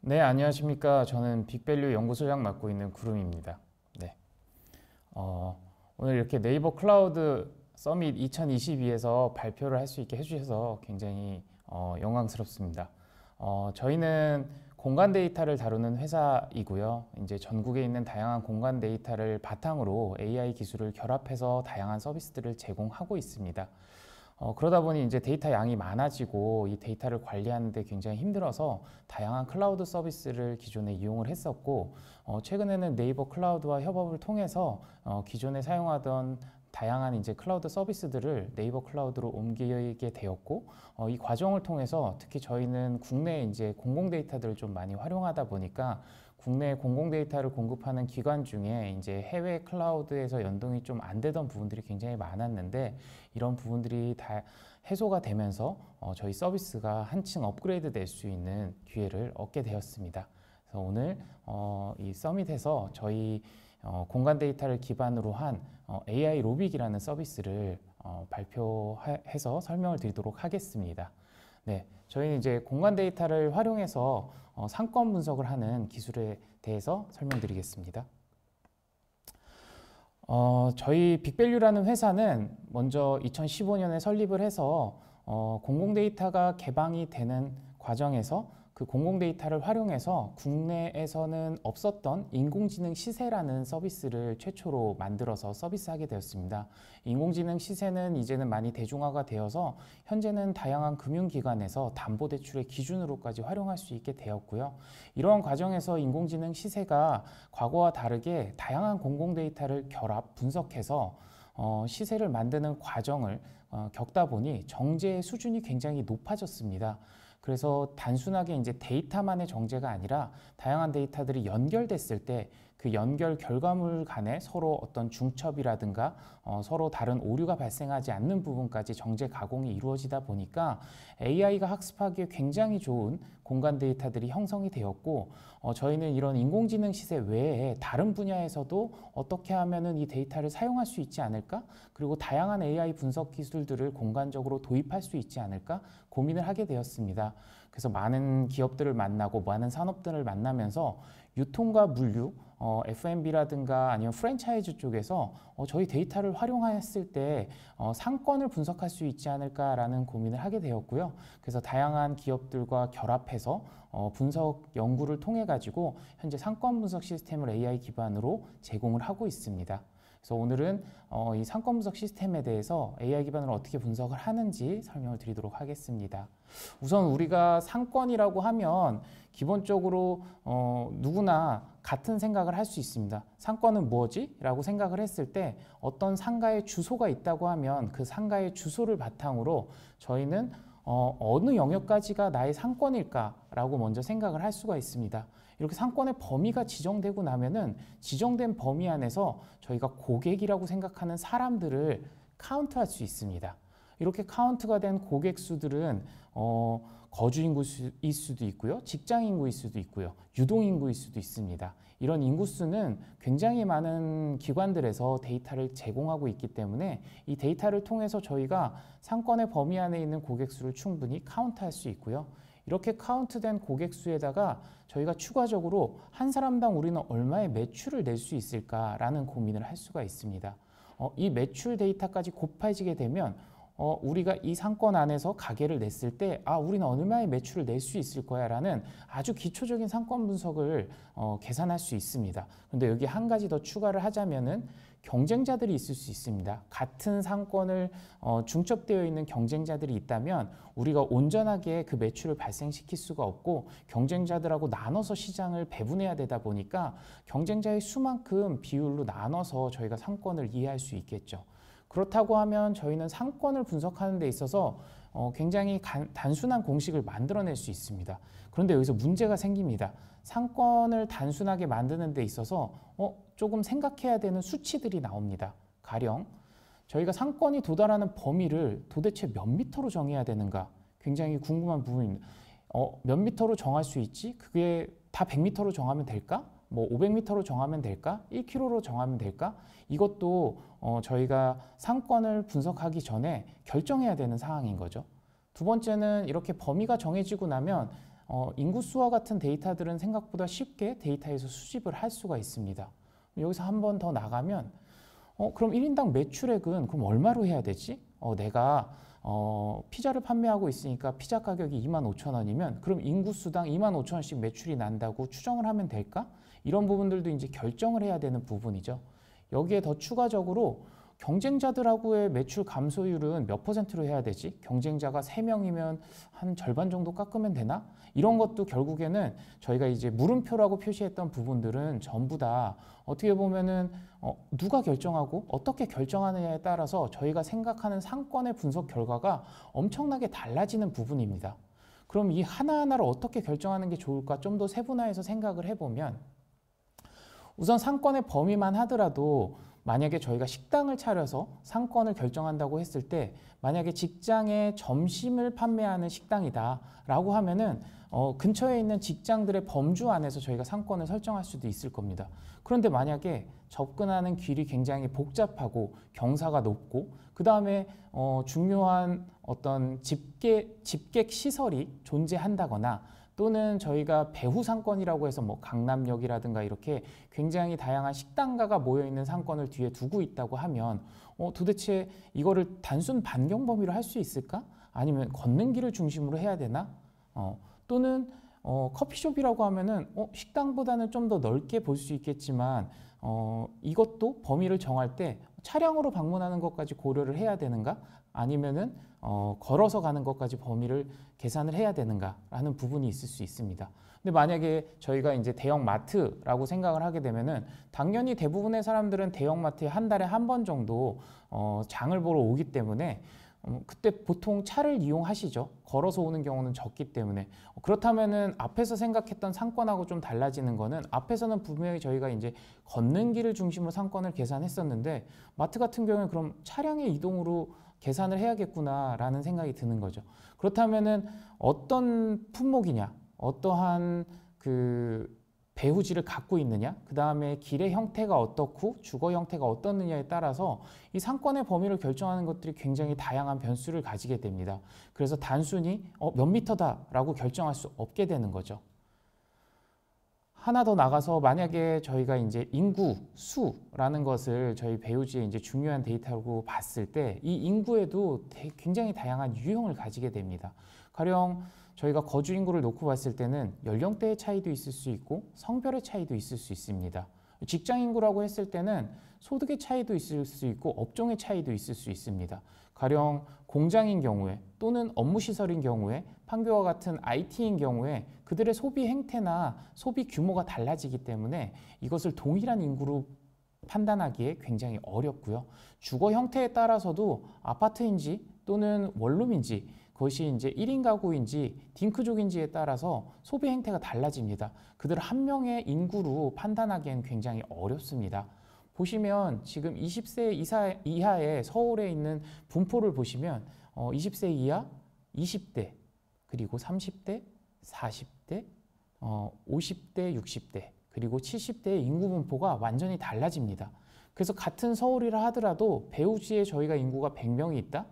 네, 안녕하십니까. 저는 빅밸류 연구소장 맡고 있는 구름입니다. 네. 오늘 이렇게 네이버 클라우드 서밋 2022에서 발표를 할 수 있게 해주셔서 굉장히 영광스럽습니다. 저희는 공간 데이터를 다루는 회사이고요. 이제 전국에 있는 다양한 공간 데이터를 바탕으로 AI 기술을 결합해서 다양한 서비스들을 제공하고 있습니다. 그러다 보니 이제 데이터 양이 많아지고 이 데이터를 관리하는 데 굉장히 힘들어서 다양한 클라우드 서비스를 기존에 이용을 했었고, 최근에는 네이버 클라우드와 협업을 통해서 기존에 사용하던 다양한 이제 클라우드 서비스들을 네이버 클라우드로 옮기게 되었고, 이 과정을 통해서 특히 저희는 국내 이제 공공 데이터들을 좀 많이 활용하다 보니까 국내 공공 데이터를 공급하는 기관 중에 이제 해외 클라우드에서 연동이 좀 안 되던 부분들이 굉장히 많았는데, 이런 부분들이 다 해소가 되면서 저희 서비스가 한층 업그레이드 될 수 있는 기회를 얻게 되었습니다. 그래서 오늘 이 서밋에서 저희 공간 데이터를 기반으로 한 AI 로빅이라는 서비스를 발표해서 설명을 드리도록 하겠습니다. 네, 저희는 이제 공간 데이터를 활용해서 상권 분석을 하는 기술에 대해서 설명드리겠습니다. 저희 빅밸류라는 회사는 먼저 2015년에 설립을 해서 공공 데이터가 개방이 되는 과정에서 그 공공 데이터를 활용해서 국내에서는 없었던 인공지능 시세라는 서비스를 최초로 만들어서 서비스하게 되었습니다. 인공지능 시세는 이제는 많이 대중화가 되어서 현재는 다양한 금융기관에서 담보대출의 기준으로까지 활용할 수 있게 되었고요. 이러한 과정에서 인공지능 시세가 과거와 다르게 다양한 공공 데이터를 결합, 분석해서 시세를 만드는 과정을 겪다 보니 정제의 수준이 굉장히 높아졌습니다. 그래서 단순하게 이제 데이터만의 정제가 아니라 다양한 데이터들이 연결됐을 때 그 연결 결과물 간에 서로 어떤 중첩이라든가 서로 다른 오류가 발생하지 않는 부분까지 정제 가공이 이루어지다 보니까 AI가 학습하기에 굉장히 좋은 공간 데이터들이 형성이 되었고, 저희는 이런 인공지능 시세 외에 다른 분야에서도 어떻게 하면은 이 데이터를 사용할 수 있지 않을까? 그리고 다양한 AI 분석 기술들을 공간적으로 도입할 수 있지 않을까? 고민을 하게 되었습니다. 그래서 많은 기업들을 만나고 많은 산업들을 만나면서 유통과 물류, F&B라든가 아니면 프랜차이즈 쪽에서 저희 데이터를 활용했을 때 상권을 분석할 수 있지 않을까라는 고민을 하게 되었고요. 그래서 다양한 기업들과 결합해서 분석 연구를 통해 가지고 현재 상권 분석 시스템을 AI 기반으로 제공을 하고 있습니다. 그래서 오늘은 이 상권 분석 시스템에 대해서 AI 기반으로 어떻게 분석을 하는지 설명을 드리도록 하겠습니다. 우선 우리가 상권이라고 하면 기본적으로 누구나 같은 생각을 할 수 있습니다. 상권은 뭐지? 라고 생각을 했을 때 어떤 상가의 주소가 있다고 하면 그 상가의 주소를 바탕으로 저희는 어느 영역까지가 나의 상권일까라고 먼저 생각을 할 수가 있습니다. 이렇게 상권의 범위가 지정되고 나면은 지정된 범위 안에서 저희가 고객이라고 생각하는 사람들을 카운트할 수 있습니다. 이렇게 카운트가 된 고객 수들은 거주 인구일 수도 있고요, 직장 인구일 수도 있고요, 유동 인구일 수도 있습니다. 이런 인구 수는 굉장히 많은 기관들에서 데이터를 제공하고 있기 때문에 이 데이터를 통해서 저희가 상권의 범위 안에 있는 고객 수를 충분히 카운트할 수 있고요. 이렇게 카운트된 고객 수에다가 저희가 추가적으로 한 사람당 우리는 얼마의 매출을 낼 수 있을까라는 고민을 할 수가 있습니다. 이 매출 데이터까지 곱해지게 되면 우리가 이 상권 안에서 가게를 냈을 때 우리는 얼마의 매출을 낼 수 있을 거야 라는 아주 기초적인 상권 분석을 계산할 수 있습니다. 그런데 여기 한 가지 더 추가를 하자면은 경쟁자들이 있을 수 있습니다. 같은 상권을 중첩되어 있는 경쟁자들이 있다면 우리가 온전하게 그 매출을 발생시킬 수가 없고 경쟁자들하고 나눠서 시장을 배분해야 되다 보니까 경쟁자의 수만큼 비율로 나눠서 저희가 상권을 이해할 수 있겠죠. 그렇다고 하면 저희는 상권을 분석하는 데 있어서 굉장히 단순한 공식을 만들어낼 수 있습니다. 그런데 여기서 문제가 생깁니다. 상권을 단순하게 만드는 데 있어서 조금 생각해야 되는 수치들이 나옵니다. 가령 저희가 상권이 도달하는 범위를 도대체 몇 미터로 정해야 되는가? 굉장히 궁금한 부분입니다. 몇 미터로 정할 수 있지? 그게 다 100미터로 정하면 될까? 뭐 500m로 정하면 될까? 1km로 정하면 될까? 이것도 저희가 상권을 분석하기 전에 결정해야 되는 상황인 거죠. 두 번째는 이렇게 범위가 정해지고 나면 인구수와 같은 데이터들은 생각보다 쉽게 데이터에서 수집을 할 수가 있습니다. 여기서 한 번 더 나가면 그럼 1인당 매출액은 그럼 얼마로 해야 되지? 내가 피자를 판매하고 있으니까 피자 가격이 25,000원이면 그럼 인구수당 25,000원씩 매출이 난다고 추정을 하면 될까? 이런 부분들도 이제 결정을 해야 되는 부분이죠. 여기에 더 추가적으로 경쟁자들하고의 매출 감소율은 몇 %로 해야 되지? 경쟁자가 3명이면 한 절반 정도 깎으면 되나? 이런 것도 결국에는 저희가 이제 물음표라고 표시했던 부분들은 전부 다 어떻게 보면은 누가 결정하고 어떻게 결정하느냐에 따라서 저희가 생각하는 상권의 분석 결과가 엄청나게 달라지는 부분입니다. 그럼 이 하나하나를 어떻게 결정하는 게 좋을까? 좀 더 세분화해서 생각을 해보면 우선 상권의 범위만 하더라도 만약에 저희가 식당을 차려서 상권을 결정한다고 했을 때 만약에 직장에 점심을 판매하는 식당이다 라고 하면은 근처에 있는 직장들의 범주 안에서 저희가 상권을 설정할 수도 있을 겁니다. 그런데 만약에 접근하는 길이 굉장히 복잡하고 경사가 높고 그 다음에 중요한 어떤 집객 시설이 존재한다거나 또는 저희가 배후 상권이라고 해서 뭐 강남역이라든가 이렇게 굉장히 다양한 식당가가 모여있는 상권을 뒤에 두고 있다고 하면 도대체 이거를 단순 반경 범위로 할 수 있을까? 아니면 걷는 길을 중심으로 해야 되나? 또는 커피숍이라고 하면은 식당보다는 좀 더 넓게 볼 수 있겠지만 이것도 범위를 정할 때 차량으로 방문하는 것까지 고려를 해야 되는가? 아니면은 걸어서 가는 것까지 범위를 계산을 해야 되는가라는 부분이 있을 수 있습니다. 근데 만약에 저희가 이제 대형 마트라고 생각을 하게 되면은 당연히 대부분의 사람들은 대형 마트에 한 달에 한 번 정도 장을 보러 오기 때문에 그때 보통 차를 이용하시죠. 걸어서 오는 경우는 적기 때문에. 그렇다면은 앞에서 생각했던 상권하고 좀 달라지는 거는 앞에서는 분명히 저희가 이제 걷는 길을 중심으로 상권을 계산했었는데 마트 같은 경우는 그럼 차량의 이동으로 계산을 해야겠구나라는 생각이 드는 거죠. 그렇다면은 어떤 품목이냐, 어떠한 그 배후지를 갖고 있느냐, 그 다음에 길의 형태가 어떻고 주거 형태가 어떻느냐에 따라서 이 상권의 범위를 결정하는 것들이 굉장히 다양한 변수를 가지게 됩니다. 그래서 단순히 몇 미터다라고 결정할 수 없게 되는 거죠. 하나 더 나가서 만약에 저희가 이제 인구 수라는 것을 저희 배후지의 이제 중요한 데이터로 봤을 때 이 인구에도 굉장히 다양한 유형을 가지게 됩니다. 가령 저희가 거주 인구를 놓고 봤을 때는 연령대의 차이도 있을 수 있고 성별의 차이도 있을 수 있습니다. 직장 인구라고 했을 때는 소득의 차이도 있을 수 있고 업종의 차이도 있을 수 있습니다. 가령 공장인 경우에 또는 업무시설인 경우에 판교와 같은 IT인 경우에 그들의 소비 행태나 소비 규모가 달라지기 때문에 이것을 동일한 인구로 판단하기에 굉장히 어렵고요. 주거 형태에 따라서도 아파트인지 또는 원룸인지 그것이 이제 1인 가구인지 딩크족인지에 따라서 소비 행태가 달라집니다. 그들 한 명의 인구로 판단하기엔 굉장히 어렵습니다. 보시면 지금 20세 이하의 서울에 있는 분포를 보시면 20세 이하, 20대, 그리고 30대, 40대, 50대, 60대, 그리고 70대의 인구 분포가 완전히 달라집니다. 그래서 같은 서울이라 하더라도 배후지에 저희가 인구가 100명이 있다?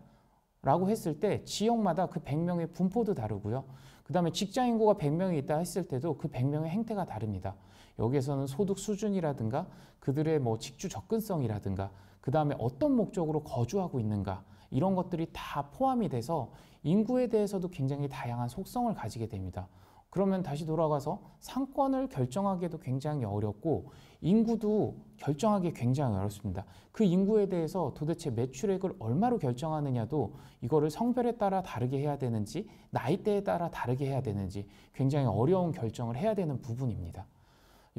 라고 했을 때 지역마다 그 100명의 분포도 다르고요. 그 다음에 직장 인구가 100명이 있다 했을 때도 그 100명의 행태가 다릅니다. 여기에서는 소득 수준이라든가 그들의 뭐 직주 접근성이라든가 그 다음에 어떤 목적으로 거주하고 있는가 이런 것들이 다 포함이 돼서 인구에 대해서도 굉장히 다양한 속성을 가지게 됩니다. 그러면 다시 돌아가서 상권을 결정하기도 굉장히 어렵고 인구도 결정하기 굉장히 어렵습니다. 그 인구에 대해서 도대체 매출액을 얼마로 결정하느냐도 이거를 성별에 따라 다르게 해야 되는지 나이대에 따라 다르게 해야 되는지 굉장히 어려운 결정을 해야 되는 부분입니다.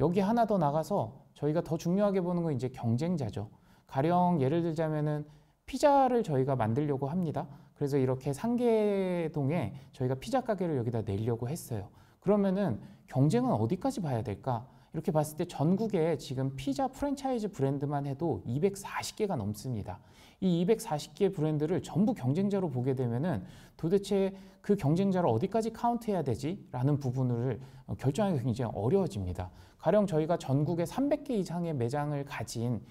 여기 하나 더 나가서 저희가 더 중요하게 보는 건 이제 경쟁자죠. 가령 예를 들자면은 피자를 저희가 만들려고 합니다. 그래서 이렇게 상계동에 저희가 피자 가게를 여기다 내려고 했어요. 그러면은 경쟁은 어디까지 봐야 될까? 이렇게 봤을 때 전국에 지금 피자 프랜차이즈 브랜드만 해도 240개가 넘습니다. 이 240개 브랜드를 전부 경쟁자로 보게 되면은 도대체 그 경쟁자를 어디까지 카운트해야 되지? 라는 부분을 결정하기가 굉장히 어려워집니다. 가령 저희가 전국에 300개 이상의 매장을 가진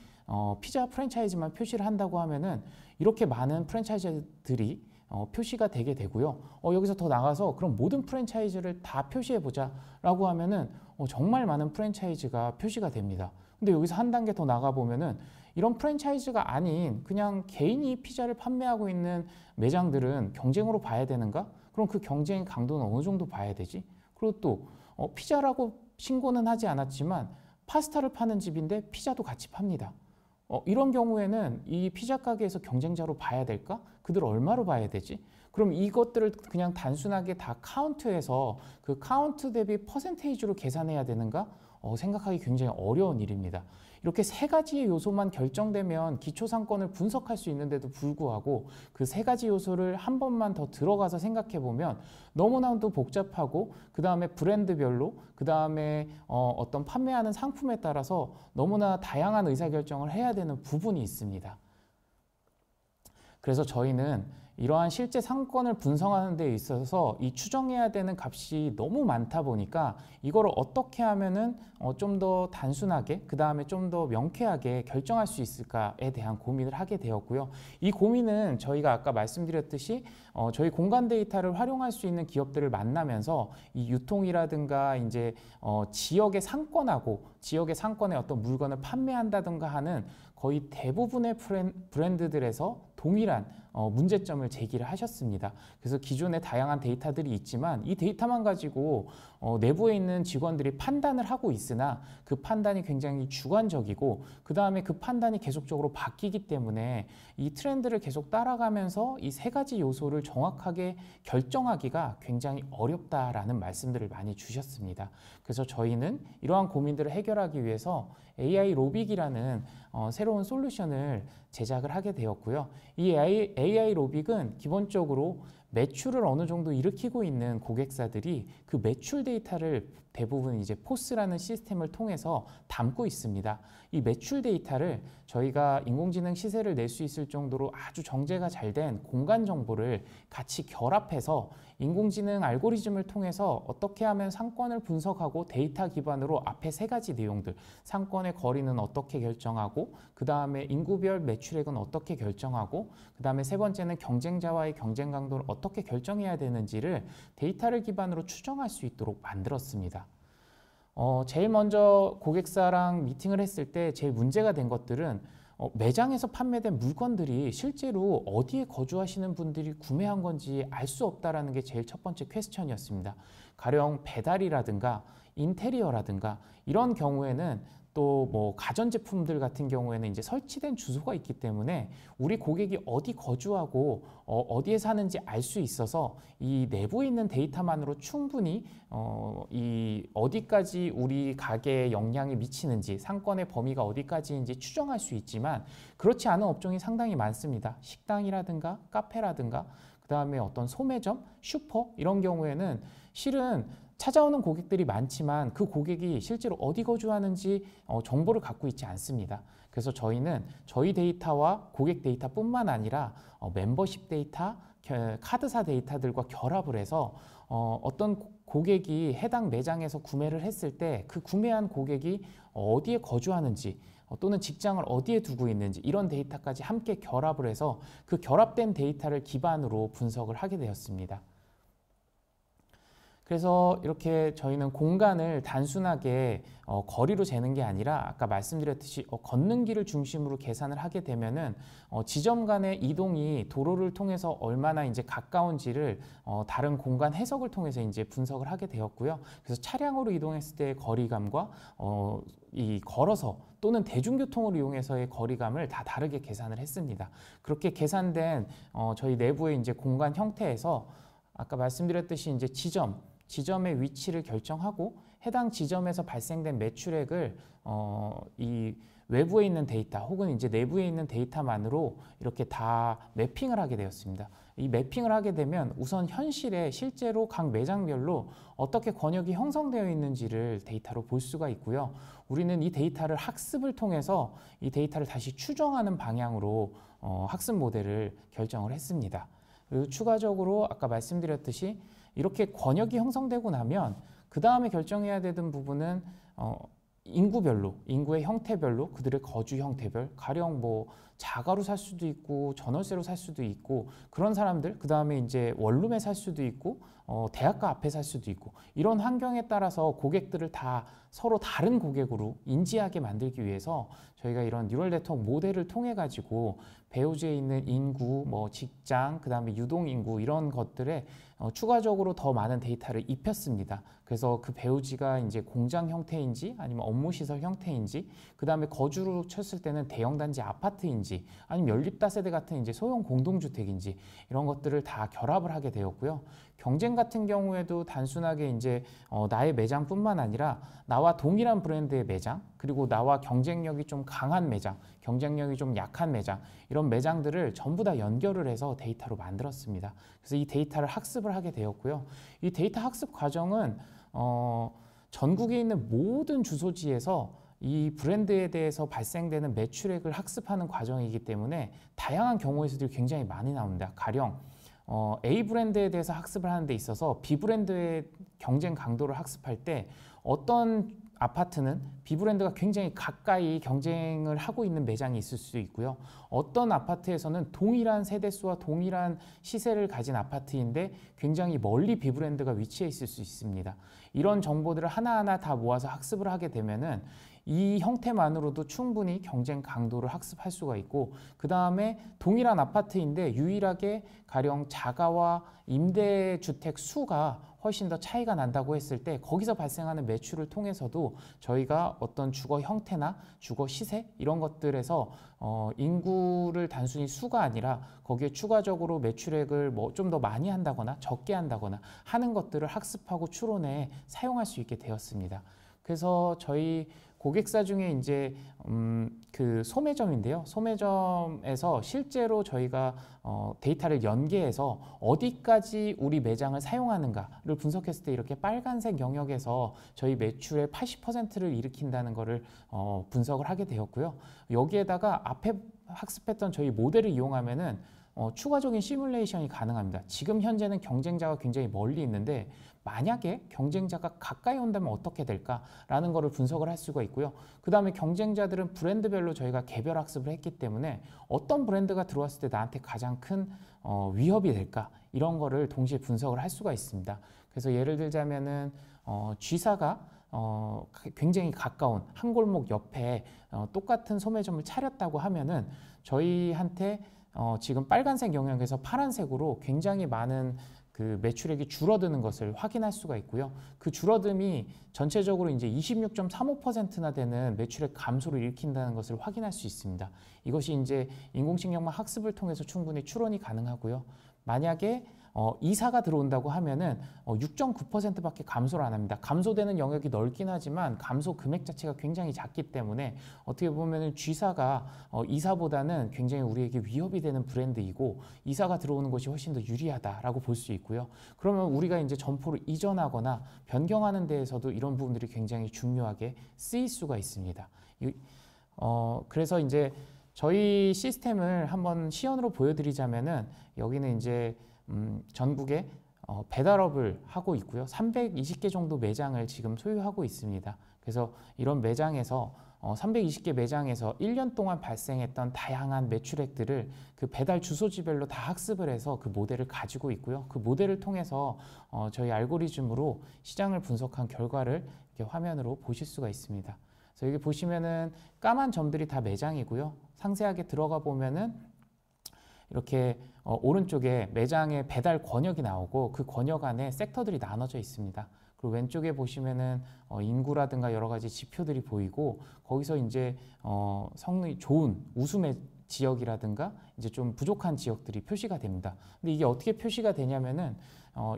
피자 프랜차이즈만 표시를 한다고 하면은 이렇게 많은 프랜차이즈들이 표시가 되게 되고요. 여기서 더 나가서 그럼 모든 프랜차이즈를 다 표시해보자 라고 하면은 정말 많은 프랜차이즈가 표시가 됩니다. 근데 여기서 한 단계 더 나가 보면은 이런 프랜차이즈가 아닌 그냥 개인이 피자를 판매하고 있는 매장들은 경쟁으로 봐야 되는가? 그럼 그 경쟁의 강도는 어느 정도 봐야 되지? 그리고 또 피자라고 신고는 하지 않았지만 파스타를 파는 집인데 피자도 같이 팝니다. 이런 경우에는 이 피자 가게에서 경쟁자로 봐야 될까? 그들 얼마로 봐야 되지? 그럼 이것들을 그냥 단순하게 다 카운트해서 그 카운트 대비 퍼센테이지로 계산해야 되는가? 생각하기 굉장히 어려운 일입니다. 이렇게 세 가지의 요소만 결정되면 기초상권을 분석할 수 있는데도 불구하고 그 세 가지 요소를 한 번만 더 들어가서 생각해 보면 너무나도 복잡하고 그 다음에 브랜드별로 그 다음에 어떤 판매하는 상품에 따라서 너무나 다양한 의사결정을 해야 되는 부분이 있습니다. 그래서 저희는 이러한 실제 상권을 분석하는 데 있어서 이 추정해야 되는 값이 너무 많다 보니까 이거를 어떻게 하면은 좀 더 단순하게 그 다음에 좀 더 명쾌하게 결정할 수 있을까에 대한 고민을 하게 되었고요. 이 고민은 저희가 아까 말씀드렸듯이 저희 공간 데이터를 활용할 수 있는 기업들을 만나면서 이 유통이라든가 이제 지역의 상권하고 지역의 상권에 어떤 물건을 판매한다든가 하는 거의 대부분의 브랜드들에서 동일한 문제점을 제기를 하셨습니다. 그래서 기존에 다양한 데이터들이 있지만 이 데이터만 가지고 내부에 있는 직원들이 판단을 하고 있으나 그 판단이 굉장히 주관적이고 그 다음에 그 판단이 계속적으로 바뀌기 때문에 이 트렌드를 계속 따라가면서 이 세 가지 요소를 정확하게 결정하기가 굉장히 어렵다라는 말씀들을 많이 주셨습니다. 그래서 저희는 이러한 고민들을 해결하기 위해서 AI 로빅이라는 새로운 솔루션을 제작을 하게 되었고요. 이 AI 로빅은 기본적으로 매출을 어느 정도 일으키고 있는 고객사들이 그 매출 데이터를 대부분 이제 포스라는 시스템을 통해서 담고 있습니다. 이 매출 데이터를 저희가 인공지능 시세를 낼 수 있을 정도로 아주 정제가 잘 된 공간 정보를 같이 결합해서 인공지능 알고리즘을 통해서 어떻게 하면 상권을 분석하고 데이터 기반으로 앞에 세 가지 내용들, 상권의 거리는 어떻게 결정하고 그 다음에 인구별 매출액은 어떻게 결정하고 그 다음에 세 번째는 경쟁자와의 경쟁 강도를 어떻게 결정해야 되는지를 데이터를 기반으로 추정할 수 있도록 만들었습니다. 제일 먼저 고객사랑 미팅을 했을 때 제일 문제가 된 것들은 매장에서 판매된 물건들이 실제로 어디에 거주하시는 분들이 구매한 건지 알 수 없다라는 게 제일 첫 번째 퀘스천이었습니다. 가령 배달이라든가 인테리어라든가 이런 경우에는 또 뭐 가전제품들 같은 경우에는 이제 설치된 주소가 있기 때문에 우리 고객이 어디 거주하고 어디에 사는지 알 수 있어서 이 내부에 있는 데이터만으로 충분히 이 어디까지 우리 가게에 영향이 미치는지 상권의 범위가 어디까지인지 추정할 수 있지만 그렇지 않은 업종이 상당히 많습니다. 식당이라든가 카페라든가 그 다음에 어떤 소매점, 슈퍼 이런 경우에는 실은 찾아오는 고객들이 많지만 그 고객이 실제로 어디 거주하는지 정보를 갖고 있지 않습니다. 그래서 저희는 저희 데이터와 고객 데이터뿐만 아니라 멤버십 데이터, 카드사 데이터들과 결합을 해서 어떤 고객이 해당 매장에서 구매를 했을 때 그 구매한 고객이 어디에 거주하는지 또는 직장을 어디에 두고 있는지 이런 데이터까지 함께 결합을 해서 그 결합된 데이터를 기반으로 분석을 하게 되었습니다. 그래서 이렇게 저희는 공간을 단순하게 거리로 재는 게 아니라 아까 말씀드렸듯이 걷는 길을 중심으로 계산을 하게 되면은 지점 간의 이동이 도로를 통해서 얼마나 이제 가까운지를 다른 공간 해석을 통해서 이제 분석을 하게 되었고요. 그래서 차량으로 이동했을 때의 거리감과 이 걸어서 또는 대중교통을 이용해서의 거리감을 다 다르게 계산을 했습니다. 그렇게 계산된 저희 내부의 이제 공간 형태에서 아까 말씀드렸듯이 이제 지점의 위치를 결정하고 해당 지점에서 발생된 매출액을 이 외부에 있는 데이터 혹은 이제 내부에 있는 데이터만으로 이렇게 다 매핑을 하게 되었습니다. 이 매핑을 하게 되면 우선 현실에 실제로 각 매장별로 어떻게 권역이 형성되어 있는지를 데이터로 볼 수가 있고요. 우리는 이 데이터를 학습을 통해서 이 데이터를 다시 추정하는 방향으로 학습 모델을 결정을 했습니다. 그리고 추가적으로 아까 말씀드렸듯이 이렇게 권역이 형성되고 나면 그 다음에 결정해야 되는 부분은 인구별로, 인구의 형태별로 그들의 거주 형태별, 가령 뭐 자가로 살 수도 있고 전월세로 살 수도 있고 그런 사람들, 그 다음에 이제 원룸에 살 수도 있고 대학가 앞에 살 수도 있고 이런 환경에 따라서 고객들을 다 서로 다른 고객으로 인지하게 만들기 위해서 저희가 이런 뉴럴 네트워크 모델을 통해 가지고 배후지에 있는 인구, 뭐 직장, 그 다음에 유동 인구 이런 것들에 추가적으로 더 많은 데이터를 입혔습니다. 그래서 그 배후지가 이제 공장 형태인지 아니면 업무 시설 형태인지, 그 다음에 거주로 쳤을 때는 대형 단지 아파트인지 아니면 연립다세대 같은 이제 소형 공동주택인지 이런 것들을 다 결합을 하게 되었고요. 경쟁 같은 경우에도 단순하게 이제 나의 매장뿐만 아니라 나와 동일한 브랜드의 매장, 그리고 나와 경쟁력이 좀 강한 매장, 경쟁력이 좀 약한 매장, 이런 매장들을 전부 다 연결을 해서 데이터로 만들었습니다. 그래서 이 데이터를 학습을 하게 되었고요. 이 데이터 학습 과정은 전국에 있는 모든 주소지에서 이 브랜드에 대해서 발생되는 매출액을 학습하는 과정이기 때문에 다양한 경우에서도 굉장히 많이 나옵니다. 가령 A 브랜드에 대해서 학습을 하는 데 있어서 B 브랜드의 경쟁 강도를 학습할 때 어떤 아파트는 B 브랜드가 굉장히 가까이 경쟁을 하고 있는 매장이 있을 수 있고요. 어떤 아파트에서는 동일한 세대수와 동일한 시세를 가진 아파트인데 굉장히 멀리 B 브랜드가 위치해 있을 수 있습니다. 이런 정보들을 하나하나 다 모아서 학습을 하게 되면은 이 형태만으로도 충분히 경쟁 강도를 학습할 수가 있고, 그 다음에 동일한 아파트인데 유일하게 가령 자가와 임대주택 수가 훨씬 더 차이가 난다고 했을 때 거기서 발생하는 매출을 통해서도 저희가 어떤 주거 형태나 주거 시세 이런 것들에서 인구를 단순히 수가 아니라 거기에 추가적으로 매출액을 뭐 좀 더 많이 한다거나 적게 한다거나 하는 것들을 학습하고 추론에 사용할 수 있게 되었습니다. 그래서 저희 고객사 중에 이제 그 소매점인데요. 소매점에서 실제로 저희가 데이터를 연계해서 어디까지 우리 매장을 사용하는가를 분석했을 때 이렇게 빨간색 영역에서 저희 매출의 80%를 일으킨다는 것을 분석을 하게 되었고요. 여기에다가 앞에 학습했던 저희 모델을 이용하면은 추가적인 시뮬레이션이 가능합니다. 지금 현재는 경쟁자가 굉장히 멀리 있는데 만약에 경쟁자가 가까이 온다면 어떻게 될까라는 것을 분석을 할 수가 있고요. 그 다음에 경쟁자들은 브랜드별로 저희가 개별 학습을 했기 때문에 어떤 브랜드가 들어왔을 때 나한테 가장 큰 위협이 될까 이런 거를 동시에 분석을 할 수가 있습니다. 그래서 예를 들자면은 G사가 굉장히 가까운 한 골목 옆에 똑같은 소매점을 차렸다고 하면은 저희한테 지금 빨간색 영역에서 파란색으로 굉장히 많은 그 매출액이 줄어드는 것을 확인할 수가 있고요. 그 줄어듦이 전체적으로 이제 26.35%나 되는 매출액 감소를 일으킨다는 것을 확인할 수 있습니다. 이것이 이제 인공지능만 학습을 통해서 충분히 추론이 가능하고요. 만약에 이사가 들어온다고 하면은 6.9%밖에 감소를 안 합니다. 감소되는 영역이 넓긴 하지만 감소 금액 자체가 굉장히 작기 때문에 어떻게 보면은 G사가 이사보다는 굉장히 우리에게 위협이 되는 브랜드이고 이사가 들어오는 것이 훨씬 더 유리하다라고 볼 수 있고요. 그러면 우리가 이제 점포를 이전하거나 변경하는 데에서도 이런 부분들이 굉장히 중요하게 쓰일 수가 있습니다. 그래서 이제 저희 시스템을 한번 시연으로 보여드리자면은 여기는 이제 전국에 배달업을 하고 있고요. 320개 정도 매장을 지금 소유하고 있습니다. 그래서 이런 매장에서 320개 매장에서 1년 동안 발생했던 다양한 매출액들을 그 배달 주소지별로 다 학습을 해서 그 모델을 가지고 있고요. 그 모델을 통해서 저희 알고리즘으로 시장을 분석한 결과를 이렇게 화면으로 보실 수가 있습니다. 그래서 여기 보시면은 까만 점들이 다 매장이고요. 상세하게 들어가 보면은 이렇게 오른쪽에 매장의 배달 권역이 나오고 그 권역 안에 섹터들이 나눠져 있습니다. 그리고 왼쪽에 보시면은 인구라든가 여러 가지 지표들이 보이고 거기서 이제 성능이 좋은 우수의 지역이라든가 이제 좀 부족한 지역들이 표시가 됩니다. 근데 이게 어떻게 표시가 되냐면은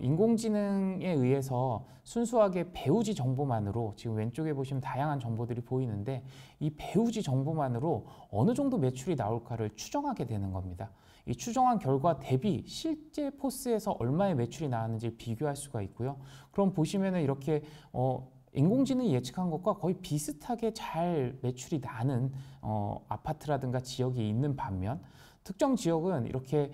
인공지능에 의해서 순수하게 배우지 정보만으로 지금 왼쪽에 보시면 다양한 정보들이 보이는데 이 배우지 정보만으로 어느 정도 매출이 나올까를 추정하게 되는 겁니다. 이 추정한 결과 대비 실제 포스에서 얼마의 매출이 나왔는지 비교할 수가 있고요. 그럼 보시면은 이렇게 인공지능이 예측한 것과 거의 비슷하게 잘 매출이 나는 아파트라든가 지역이 있는 반면 특정 지역은 이렇게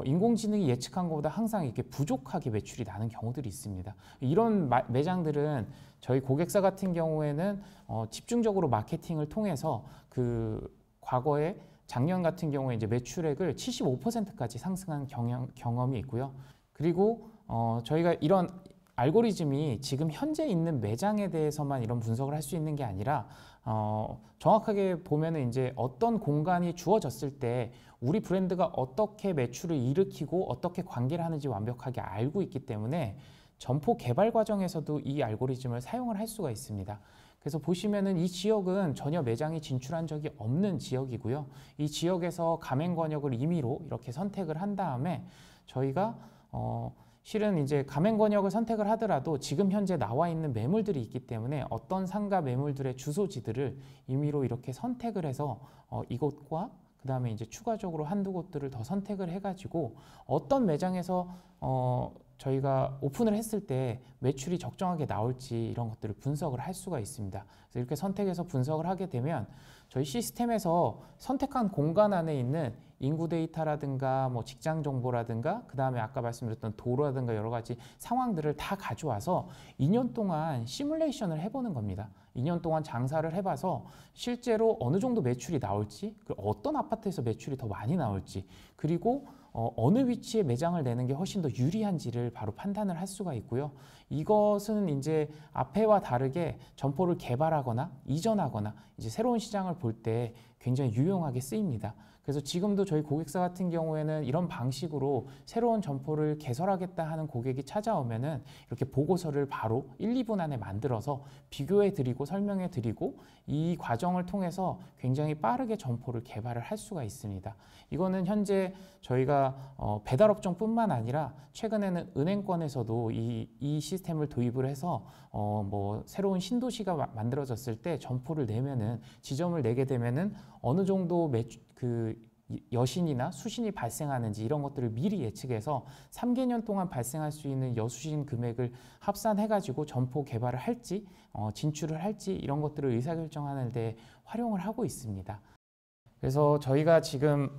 인공지능이 예측한 것보다 항상 이렇게 부족하게 매출이 나는 경우들이 있습니다. 이런 매장들은 저희 고객사 같은 경우에는 집중적으로 마케팅을 통해서 그 과거에 작년 같은 경우에 이제 매출액을 75%까지 상승한 경험이 있고요. 그리고 저희가 이런 알고리즘이 지금 현재 있는 매장에 대해서만 이런 분석을 할 수 있는 게 아니라 정확하게 보면은 이제 어떤 공간이 주어졌을 때 우리 브랜드가 어떻게 매출을 일으키고 어떻게 관계를 하는지 완벽하게 알고 있기 때문에 점포 개발 과정에서도 이 알고리즘을 사용을 할 수가 있습니다. 그래서 보시면은 이 지역은 전혀 매장이 진출한 적이 없는 지역이고요. 이 지역에서 가맹 권역을 임의로 이렇게 선택을 한 다음에 저희가 실은 이제 가맹 권역을 선택을 하더라도 지금 현재 나와 있는 매물들이 있기 때문에 어떤 상가 매물들의 주소지들을 임의로 이렇게 선택을 해서 이곳과 그 다음에 이제 추가적으로 한두 곳들을 더 선택을 해가지고 어떤 매장에서 저희가 오픈을 했을 때 매출이 적정하게 나올지 이런 것들을 분석을 할 수가 있습니다. 그래서 이렇게 선택해서 분석을 하게 되면 저희 시스템에서 선택한 공간 안에 있는 인구 데이터라든가 뭐 직장 정보라든가 그 다음에 아까 말씀드렸던 도로라든가 여러 가지 상황들을 다 가져와서 2년 동안 시뮬레이션을 해보는 겁니다. 2년 동안 장사를 해봐서 실제로 어느 정도 매출이 나올지, 그리고 어떤 아파트에서 매출이 더 많이 나올지, 그리고 어느 위치에 매장을 내는 게 훨씬 더 유리한지를 바로 판단을 할 수가 있고요. 이것은 이제 앞에와 다르게 점포를 개발하거나 이전하거나 이제 새로운 시장을 볼 때 굉장히 유용하게 쓰입니다. 그래서 지금도 저희 고객사 같은 경우에는 이런 방식으로 새로운 점포를 개설하겠다 하는 고객이 찾아오면은 이렇게 보고서를 바로 1, 2분 안에 만들어서 비교해 드리고 설명해 드리고 이 과정을 통해서 굉장히 빠르게 점포를 개발을 할 수가 있습니다. 이거는 현재 저희가 배달업종뿐만 아니라 최근에는 은행권에서도 이 시스템을 도입을 해서 뭐 새로운 신도시가 만들어졌을 때 점포를 내면은 지점을 내게 되면은 어느 정도 여신이나 수신이 발생하는지 이런 것들을 미리 예측해서 3개년 동안 발생할 수 있는 여수신 금액을 합산해가지고 점포 개발을 할지 진출을 할지 이런 것들을 의사결정하는 데 활용을 하고 있습니다. 그래서 저희가 지금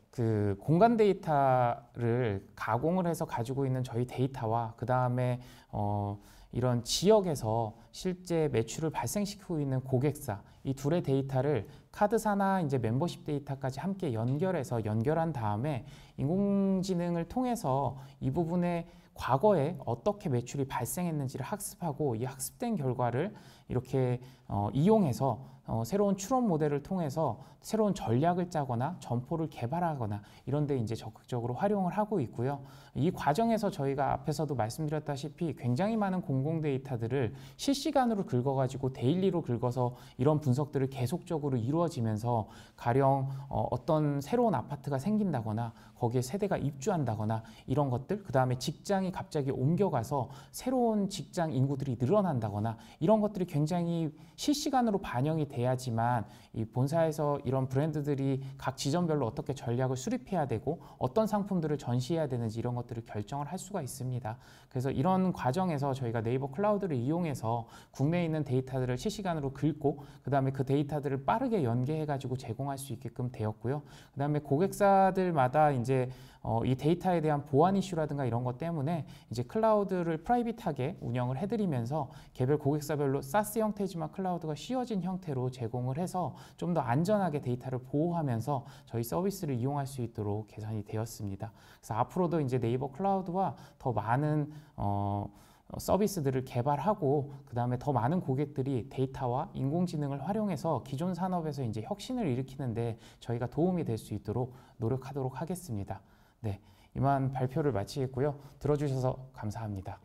그 공간 데이터를 가공을 해서 가지고 있는 저희 데이터와 그 다음에 이런 지역에서 실제 매출을 발생시키고 있는 고객사 이 둘의 데이터를 카드사나 이제 멤버십 데이터까지 함께 연결한 다음에 인공지능을 통해서 이 부분에 과거에 어떻게 매출이 발생했는지를 학습하고 이 학습된 결과를 이렇게 이용해서 새로운 추론 모델을 통해서 새로운 전략을 짜거나 점포를 개발하거나 이런 데 이제 적극적으로 활용을 하고 있고요. 이 과정에서 저희가 앞에서도 말씀드렸다시피 굉장히 많은 공공 데이터들을 실시간으로 긁어가지고 데일리로 긁어서 이런 분석들을 계속적으로 이루어지면서 가령 어떤 새로운 아파트가 생긴다거나 거기에 세대가 입주한다거나 이런 것들, 그 다음에 직장이 갑자기 옮겨가서 새로운 직장 인구들이 늘어난다거나 이런 것들이 굉장히 실시간으로 반영이 돼야지만 이 본사에서 이런 브랜드들이 각 지점별로 어떻게 전략을 수립해야 되고 어떤 상품들을 전시해야 되는지 이런 것들을 결정을 할 수가 있습니다. 그래서 이런 과정에서 저희가 네이버 클라우드를 이용해서 국내에 있는 데이터들을 실시간으로 긁고 그 다음에 그 데이터들을 빠르게 연계해 가지고 제공할 수 있게끔 되었고요. 그 다음에 고객사들마다 이제 이 데이터에 대한 보안 이슈라든가 이런 것 때문에 이제 클라우드를 프라이빗하게 운영을 해드리면서 개별 고객사별로 사스 형태지만 클라우드가 씌워진 형태로 제공을 해서 좀 더 안전하게 데이터를 보호하면서 저희 서비스를 이용할 수 있도록 개선이 되었습니다. 그래서 앞으로도 이제 네이버 클라우드와 더 많은 서비스들을 개발하고 그 다음에 더 많은 고객들이 데이터와 인공지능을 활용해서 기존 산업에서 이제 혁신을 일으키는데 저희가 도움이 될 수 있도록 노력하도록 하겠습니다. 네, 이만 발표를 마치겠고요. 들어주셔서 감사합니다.